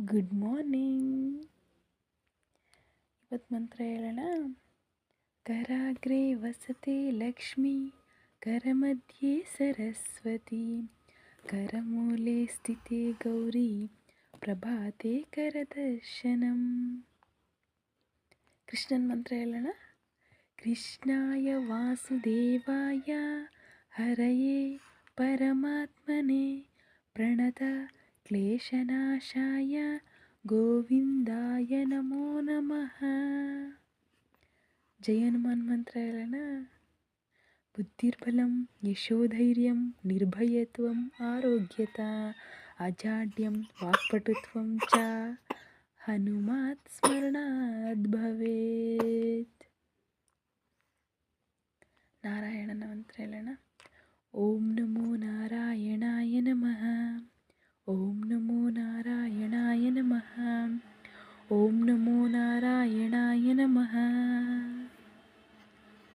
Good morning. ಇವತ್ತು ಮಂತ್ರ ಹೇಳೋಣ. ಕರಾಗ್ರೆ ವಸತೆ ಲಕ್ಷ್ಮಿ, ಕರಮಧ್ಯೆ ಸರಸ್ವತಿ, ಕರಮೂಲೆ ಸ್ಥಿತೆ ಗೌರಿ, ಪ್ರಭಾತೆ ಕರದರ್ಶನಂ. ಕೃಷ್ಣನ ಮಂತ್ರ ಹೇಳೋಣ. ಕೃಷ್ಣಾಯ ವಾಸುದೇವಾಯ ಹರಯೇ ಪರಮಾತ್ಮನೆ, ಪ್ರಣತ ಕ್ಲೇಶನಾಶಾಯ ಗೋವಿಂದಾಯ ನಮೋ ನಮಃ. ಜಯ ಹನುಮಾನ್ ಮಂತ್ರ ಹೇಳೋಣ. ಬುದ್ಧಿರ್ಬಲಂ ಯಶೋಧೈರ್ಯಂ ನಿರ್ಭಯತ್ವಂ ಆರೋಗ್ಯತಾ ಅಜಾಡ್ಯಂ ವಾಕ್ಪಟುತ್ವಂ ಚ ಹನುಮಾತ್ ಸ್ಮರಣಾತ್ ಭವೇತ್. ನಾರಾಯಣನ ಮಂತ್ರ ಹೇಳೋಣ. ಓಂ ನಮೋ ನಾರಾಯಣಾಯ ನಮಃ. ಓಂ ನಮೋ ನಾರಾಯಣಾಯ